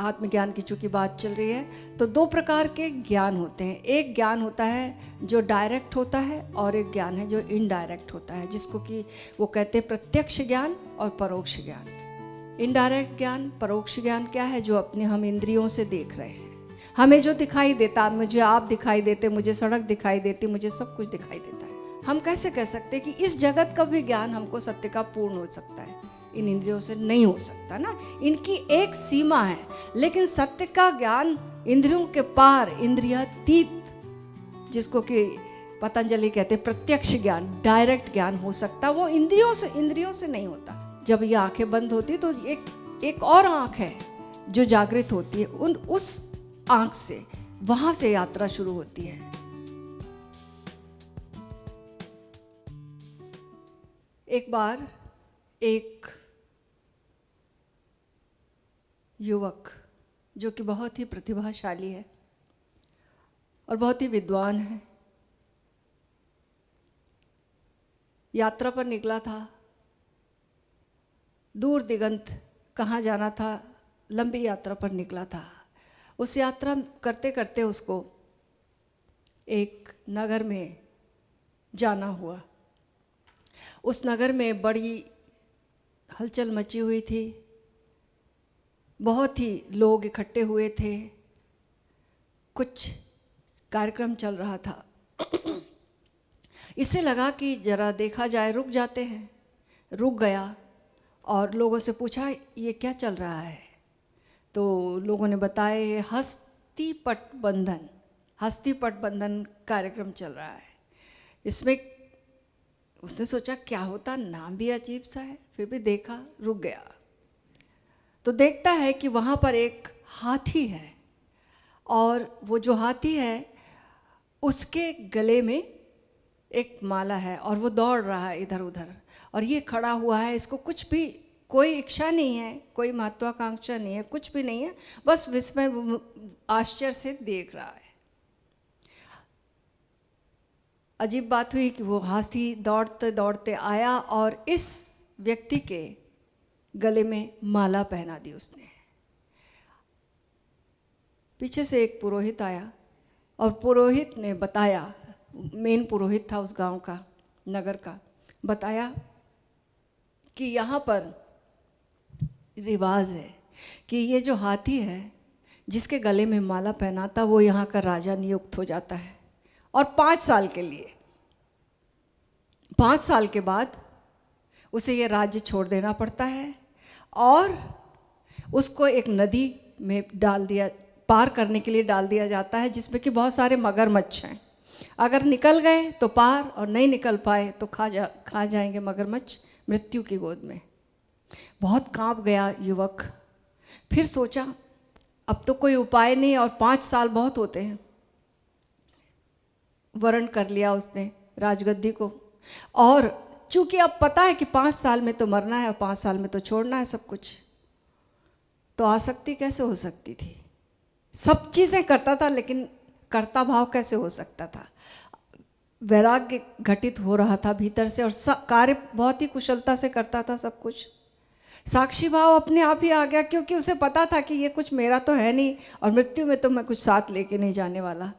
आत्मज्ञान की चूंकि बात चल रही है, तो दो प्रकार के ज्ञान होते हैं। एक ज्ञान होता है जो डायरेक्ट होता है और एक ज्ञान है जो इनडायरेक्ट होता है, जिसको कि वो कहते हैं प्रत्यक्ष ज्ञान और परोक्ष ज्ञान। इनडायरेक्ट ज्ञान, परोक्ष ज्ञान क्या है? जो अपने हम इंद्रियों से देख रहे हैं, हमें जो दिखाई देता, मुझे आप दिखाई देते, मुझे सड़क दिखाई देती, मुझे सब कुछ दिखाई देता है। हम कैसे कह सकते हैं कि इस जगत का भी ज्ञान हमको सत्य का पूर्ण हो सकता है? इन इंद्रियों से नहीं हो सकता ना, इनकी एक सीमा है। लेकिन सत्य का ज्ञान इंद्रियों के पार, इंद्रियातीत, जिसको कि पतंजलि कहते हैं प्रत्यक्ष ज्ञान, डायरेक्ट ज्ञान हो सकता, वो इंद्रियों से नहीं होता। जब ये आंखें बंद होती तो एक और आंख है जो जागृत होती है, उस आंख से, वहां से यात्रा शुरू होती है। एक बार एक युवक जो कि बहुत ही प्रतिभाशाली है और बहुत ही विद्वान है, यात्रा पर निकला था। दूर दिगंत कहाँ जाना था, लंबी यात्रा पर निकला था। उस यात्रा करते करते उसको एक नगर में जाना हुआ। उस नगर में बड़ी हलचल मची हुई थी, बहुत ही लोग इकट्ठे हुए थे, कुछ कार्यक्रम चल रहा था। इससे लगा कि जरा देखा जाए, रुक जाते हैं। रुक गया और लोगों से पूछा ये क्या चल रहा है? तो लोगों ने बताया हस्तिपट बंधन कार्यक्रम चल रहा है। इसमें उसने सोचा क्या होता, नाम भी अजीब सा है, फिर भी देखा, रुक गया। तो देखता है कि वहाँ पर एक हाथी है और वो जो हाथी है उसके गले में एक माला है और वो दौड़ रहा है इधर उधर, और ये खड़ा हुआ है। इसको कुछ भी, कोई इच्छा नहीं है, कोई महत्वाकांक्षा नहीं है, कुछ भी नहीं है, बस विस्मय आश्चर्य से देख रहा है। अजीब बात हुई कि वो हाथी दौड़ते दौड़ते आया और इस व्यक्ति के गले में माला पहना दी उसने। पीछे से एक पुरोहित आया और पुरोहित ने बताया, मेन पुरोहित था उस गांव का, नगर का, बताया कि यहाँ पर रिवाज है कि ये जो हाथी है जिसके गले में माला पहनाता, वो यहाँ का राजा नियुक्त हो जाता है और 5 साल के लिए, 5 साल के बाद उसे ये राज्य छोड़ देना पड़ता है और उसको एक नदी में डाल दिया, पार करने के लिए डाल दिया जाता है, जिसमें कि बहुत सारे मगरमच्छ हैं। अगर निकल गए तो पार, और नहीं निकल पाए तो खा जाएंगे मगरमच्छ मृत्यु की गोद में। बहुत कांप गया युवक। फिर सोचा अब तो कोई उपाय नहीं और 5 साल बहुत होते हैं। वर्ण कर लिया उसने राजगद्दी को, और चूंकि अब पता है कि 5 साल में तो मरना है और 5 साल में तो छोड़ना है सब कुछ, तो आसक्ति कैसे हो सकती थी? सब चीज़ें करता था लेकिन कर्ता भाव कैसे हो सकता था? वैराग्य घटित हो रहा था भीतर से और कार्य बहुत ही कुशलता से करता था सब कुछ। साक्षी भाव अपने आप ही आ गया, क्योंकि उसे पता था कि ये कुछ मेरा तो है नहीं और मृत्यु में तो मैं कुछ साथ लेके नहीं जाने वाला।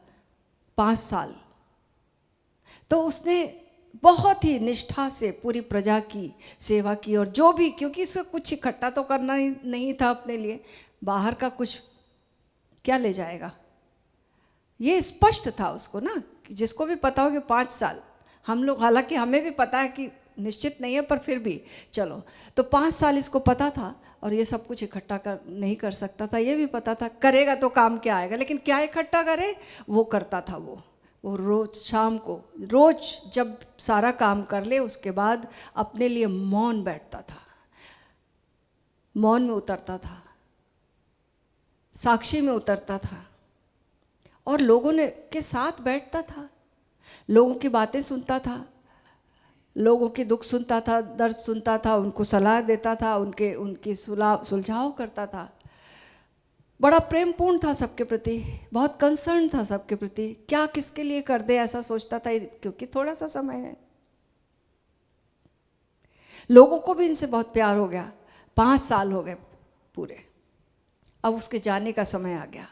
5 साल तो उसने बहुत ही निष्ठा से पूरी प्रजा की सेवा की, और जो भी, क्योंकि इसको कुछ इकट्ठा तो करना नहीं था अपने लिए, बाहर का कुछ क्या ले जाएगा, ये स्पष्ट था उसको ना, कि जिसको भी पता हो कि 5 साल, हम लोग, हालांकि हमें भी पता है कि निश्चित नहीं है, पर फिर भी चलो, तो 5 साल इसको पता था और ये सब कुछ इकट्ठा नहीं कर सकता था। ये भी पता था करेगा तो काम क्या आएगा, लेकिन क्या इकट्ठा करे वो करता था। वो रोज शाम को, रोज जब सारा काम कर ले उसके बाद अपने लिए मौन बैठता था, मौन में उतरता था, साक्षी में उतरता था और लोगों के साथ बैठता था, लोगों की बातें सुनता था, लोगों के दुख सुनता था, दर्द सुनता था, उनको सलाह देता था, उनकी सुलझाव करता था। बड़ा प्रेमपूर्ण था सबके प्रति, बहुत कंसर्न था सबके प्रति, क्या किसके लिए कर दे ऐसा सोचता था, क्योंकि थोड़ा सा समय है। लोगों को भी इनसे बहुत प्यार हो गया। 5 साल हो गए पूरे। अब उसके जाने का समय आ गया।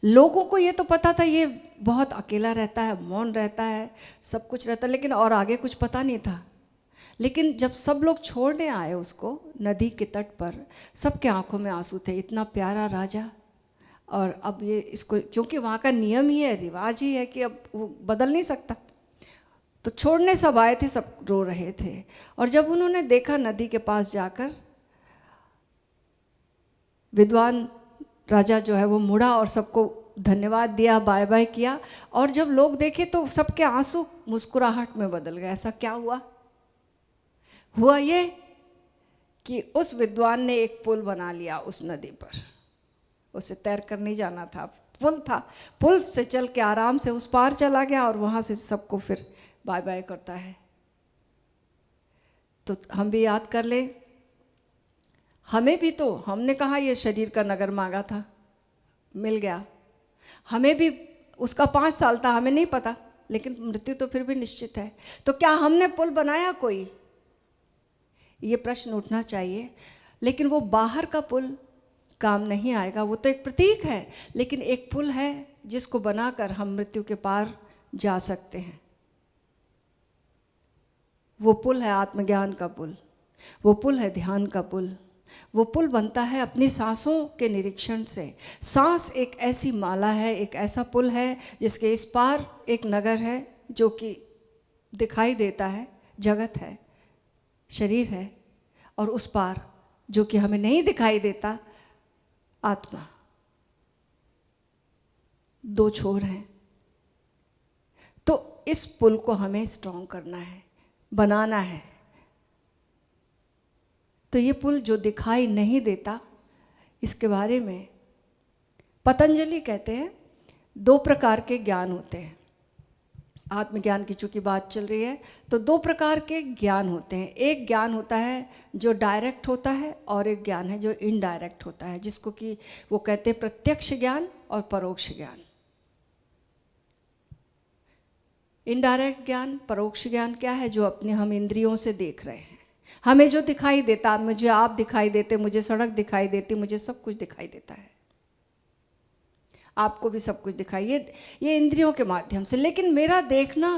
लोगों को ये तो पता था ये बहुत अकेला रहता है, मौन रहता है, सब कुछ रहता है, लेकिन और आगे कुछ पता नहीं था। लेकिन जब सब लोग छोड़ने आए उसको नदी के तट पर, सबके आंखों में आंसू थे, इतना प्यारा राजा। और अब ये इसको, क्योंकि वहाँ का नियम ही है, रिवाज ही है कि अब वो बदल नहीं सकता, तो छोड़ने सब आए थे, सब रो रहे थे। और जब उन्होंने देखा नदी के पास जाकर, विद्वान राजा जो है वो मुड़ा और सबको धन्यवाद दिया, बाय बाय किया। और जब लोग देखे तो सबके आंसू मुस्कुराहट में बदल गए। ऐसा क्या हुआ? हुआ ये कि उस विद्वान ने एक पुल बना लिया उस नदी पर। उसे तैर कर नहीं जाना था, पुल था, पुल से चल के आराम से उस पार चला गया और वहाँ से सबको फिर बाय बाय करता है। तो हम भी याद कर ले, हमें भी तो, हमने कहा ये शरीर का नगर मांगा था, मिल गया। हमें भी उसका 5 साल था, हमें नहीं पता, लेकिन मृत्यु तो फिर भी निश्चित है। तो क्या हमने पुल बनाया कोई? ये प्रश्न उठना चाहिए। लेकिन वो बाहर का पुल काम नहीं आएगा, वो तो एक प्रतीक है, लेकिन एक पुल है जिसको बनाकर हम मृत्यु के पार जा सकते हैं। वो पुल है आत्मज्ञान का पुल, वो पुल है ध्यान का पुल। वो पुल बनता है अपनी सांसों के निरीक्षण से। सांस एक ऐसी माला है, एक ऐसा पुल है जिसके इस पार एक नगर है जो कि दिखाई देता है, जगत है, शरीर है, और उस पार जो कि हमें नहीं दिखाई देता, आत्मा। 2 छोर हैं। तो इस पुल को हमें स्ट्रॉन्ग करना है, बनाना है। तो ये पुल जो दिखाई नहीं देता, इसके बारे में पतंजलि कहते हैं 2 प्रकार के ज्ञान होते हैं। आत्मज्ञान की चूंकि बात चल रही है, तो 2 प्रकार के ज्ञान होते हैं। एक ज्ञान होता है जो डायरेक्ट होता है, और एक ज्ञान है जो इनडायरेक्ट होता है, जिसको कि वो कहते हैं प्रत्यक्ष ज्ञान और परोक्ष ज्ञान। इनडायरेक्ट ज्ञान, परोक्ष ज्ञान क्या है? जो अपने हम इंद्रियों से देख रहे हैं, हमें जो दिखाई देता, मुझे आप दिखाई देते, मुझे सड़क दिखाई देती, मुझे सब कुछ दिखाई देता है, आपको भी सब कुछ दिखाई, ये इंद्रियों के माध्यम से। लेकिन मेरा देखना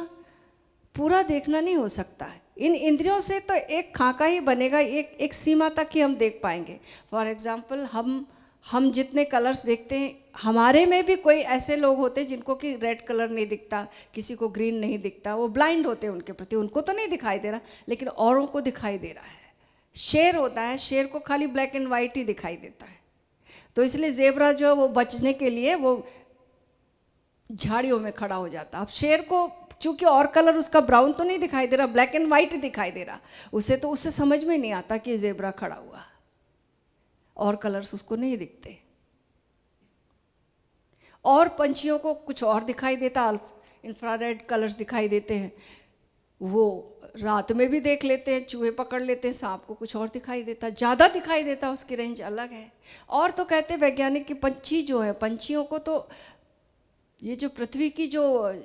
पूरा देखना नहीं हो सकता है। इन इंद्रियों से तो एक खाका ही बनेगा, एक सीमा तक ही हम देख पाएंगे। फॉर एग्जाम्पल, हम जितने कलर्स देखते हैं, हमारे में भी कोई ऐसे लोग होते हैं जिनको कि रेड कलर नहीं दिखता, किसी को ग्रीन नहीं दिखता, वो ब्लाइंड होते हैं उनके प्रति, उनको तो नहीं दिखाई दे रहा, लेकिन औरों को दिखाई दे रहा है। शेर होता है, शेर को खाली ब्लैक एंड वाइट ही दिखाई देता है, तो इसलिए ज़ेब्रा जो है वो बचने के लिए वो झाड़ियों में खड़ा हो जाता। अब शेर को चूंकि और कलर उसका ब्राउन तो नहीं दिखाई दे रहा, ब्लैक एंड वाइट दिखाई दे रहा, उससे समझ में नहीं आता कि ज़ेब्रा खड़ा हुआ, और कलर्स उसको नहीं दिखते। और पंछियों को कुछ और दिखाई देता, इंफ्रारेड कलर्स दिखाई देते हैं, वो रात में भी देख लेते हैं, चूहे पकड़ लेते हैं, सांप को कुछ और दिखाई देता, ज़्यादा दिखाई देता, उसकी रेंज अलग है। और तो कहते हैं वैज्ञानिक कि पंछी जो है, पंछियों को तो ये जो पृथ्वी की जो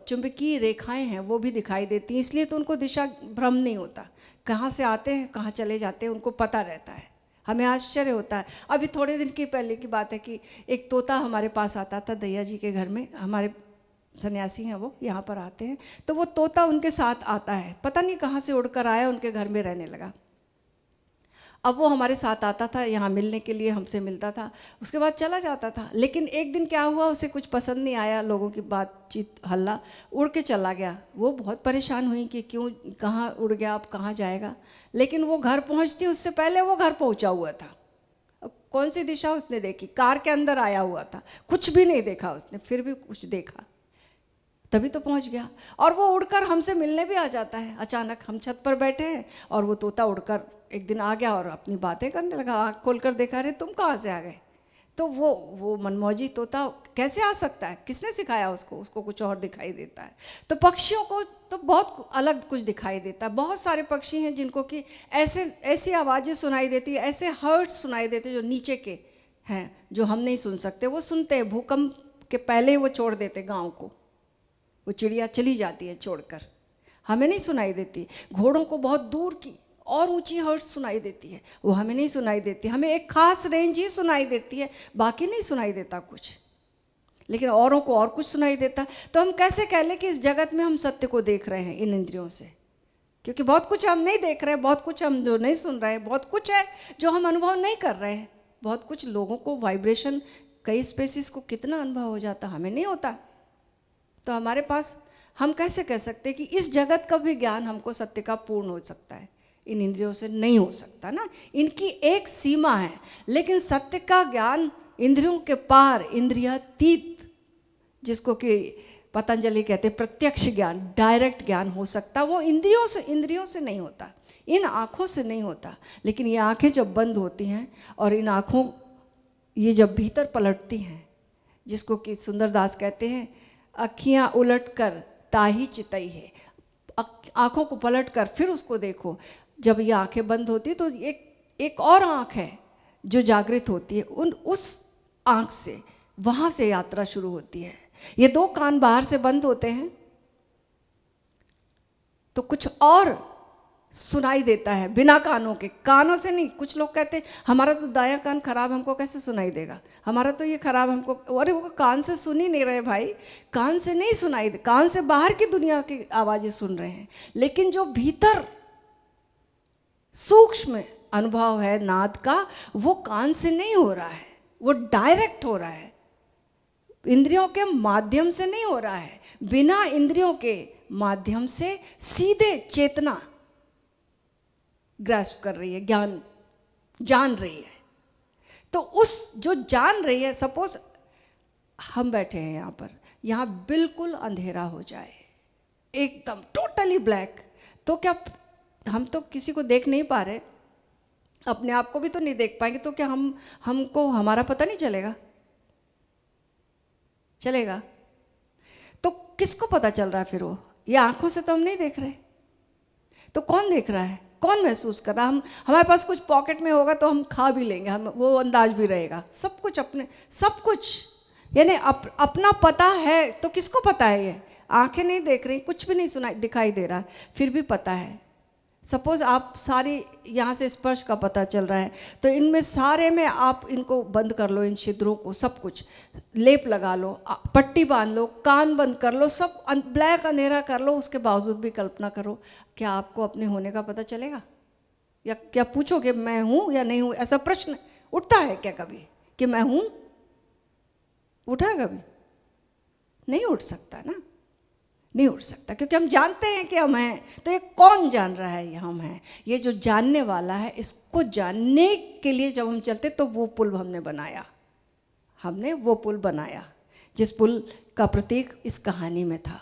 चुंबकीय रेखाएं हैं वो भी दिखाई देती हैं, इसलिए तो उनको दिशा भ्रम नहीं होता, कहाँ से आते हैं कहाँ चले जाते हैं उनको पता रहता है। हमें आश्चर्य होता है। अभी थोड़े दिन की पहले की बात है कि एक तोता हमारे पास आता था दैया जी के घर में, हमारे सन्यासी हैं वो, यहाँ पर आते हैं, तो वो तोता उनके साथ आता है, पता नहीं कहाँ से उड़कर आया, उनके घर में रहने लगा। अब वो हमारे साथ आता था, यहाँ मिलने के लिए हमसे मिलता था, उसके बाद चला जाता था। लेकिन एक दिन क्या हुआ, उसे कुछ पसंद नहीं आया, लोगों की बातचीत हल्ला, उड़ के चला गया। वो बहुत परेशान हुई कि क्यों, कहाँ उड़ गया, अब कहाँ जाएगा। लेकिन वो घर पहुँचती उससे पहले वो घर पहुँचा हुआ था। कौन सी दिशा उसने देखी? कार के अंदर आया हुआ था, कुछ भी नहीं देखा उसने, फिर भी कुछ देखा, तभी तो पहुंच गया। और वो उड़कर हमसे मिलने भी आ जाता है। अचानक हम छत पर बैठे हैं और वो तोता उड़कर एक दिन आ गया और अपनी बातें करने लगा, आँख खोलकर देखा, रहे तुम कहाँ से आ गए? तो वो मनमौजी तोता कैसे आ सकता है, किसने सिखाया उसको? उसको कुछ और दिखाई देता है। तो पक्षियों को तो बहुत अलग कुछ दिखाई देता है। बहुत सारे पक्षी हैं जिनको कि ऐसी आवाज़ें सुनाई देती है, ऐसे हर्ट्स सुनाई देते जो नीचे के हैं, जो हम नहीं सुन सकते, वो सुनते हैं। भूकंप के पहले ही वो छोड़ देते गाँव को, वो चिड़िया चली जाती है छोड़कर, हमें नहीं सुनाई देती। घोड़ों को बहुत दूर की और ऊंची हर्ट्ज सुनाई देती है, वो हमें नहीं सुनाई देती। हमें एक खास रेंज ही सुनाई देती है, बाकी नहीं सुनाई देता कुछ, लेकिन औरों को और कुछ सुनाई देता है। तो हम कैसे कह लें कि इस जगत में हम सत्य को देख रहे हैं इन इंद्रियों से? क्योंकि बहुत कुछ हम नहीं देख रहे हैं, बहुत कुछ हम जो नहीं सुन रहे हैं, बहुत कुछ है जो हम अनुभव नहीं कर रहे हैं। बहुत कुछ लोगों को वाइब्रेशन, कई स्पेसिस को कितना अनुभव हो जाता, हमें नहीं होता। तो हमारे पास, हम कैसे कह सकते हैं कि इस जगत का भी ज्ञान हमको सत्य का पूर्ण हो सकता है? इन इंद्रियों से नहीं हो सकता ना, इनकी एक सीमा है। लेकिन सत्य का ज्ञान इंद्रियों के पार, इंद्रियातीत, जिसको कि पतंजलि कहते हैं प्रत्यक्ष ज्ञान, डायरेक्ट ज्ञान हो सकता, वो इंद्रियों से नहीं होता, इन आँखों से नहीं होता। लेकिन ये आँखें जब बंद होती हैं और इन आँखों, ये जब भीतर पलटती हैं, जिसको कि सुंदरदास कहते हैं अखियाँ उलट कर ताही चितई है, आँखों को पलट कर फिर उसको देखो। जब ये आँखें बंद होती तो एक और आँख है जो जागृत होती है, उस आँख से, वहाँ से यात्रा शुरू होती है। ये दो कान बाहर से बंद होते हैं तो कुछ और सुनाई देता है बिना कानों के, कानों से नहीं। कुछ लोग कहते हैं हमारा तो दायां कान खराब, हमको कैसे सुनाई देगा, हमारा तो ये खराब, हमको, अरे वो कान से सुन ही नहीं रहे भाई, कान से नहीं सुनाई दे, कान से बाहर की दुनिया की आवाज़ें सुन रहे हैं। लेकिन जो भीतर सूक्ष्म अनुभव है नाद का, वो कान से नहीं हो रहा है, वो डायरेक्ट हो रहा है, इंद्रियों के माध्यम से नहीं हो रहा है। बिना इंद्रियों के माध्यम से सीधे चेतना ग्रास्प कर रही है, ज्ञान जान रही है। तो उस जो जान रही है, सपोज हम बैठे हैं यहाँ पर, यहाँ बिल्कुल अंधेरा हो जाए, एकदम टोटली ब्लैक, तो क्या हम तो किसी को देख नहीं पा रहे, अपने आप को भी तो नहीं देख पाएंगे, तो क्या हमको हमारा पता नहीं चलेगा? चलेगा। तो किसको पता चल रहा है फिर? वो ये आंखों से तो हम नहीं देख रहे, तो कौन देख रहा है, कौन महसूस कर रहा है? हमारे पास कुछ पॉकेट में होगा तो हम खा भी लेंगे, हम वो अंदाज भी रहेगा, सब कुछ अपने, सब कुछ यानी अपना पता है। तो किसको पता है? ये आंखें नहीं देख रही, कुछ भी नहीं सुनाई दिखाई दे रहा, फिर भी पता है। सपोज आप सारी यहाँ से स्पर्श का पता चल रहा है, तो इनमें सारे में आप इनको बंद कर लो, इन छिद्रों को, सब कुछ लेप लगा लो, पट्टी बांध लो, कान बंद कर लो, सब ब्लैक अंधेरा कर लो, उसके बावजूद भी कल्पना करो, क्या आपको अपने होने का पता चलेगा? या क्या पूछोगे मैं हूँ या नहीं हूँ? ऐसा प्रश्न उठता है क्या कभी कि मैं हूँ? उठा कभी? नहीं उठ सकता ना, नहीं उठ सकता, क्योंकि हम जानते हैं कि हम हैं। तो ये कौन जान रहा है? ये हम हैं। ये जो जानने वाला है, इसको जानने के लिए जब हम चलते तो वो पुल हमने बनाया, हमने वो पुल बनाया जिस पुल का प्रतीक इस कहानी में था।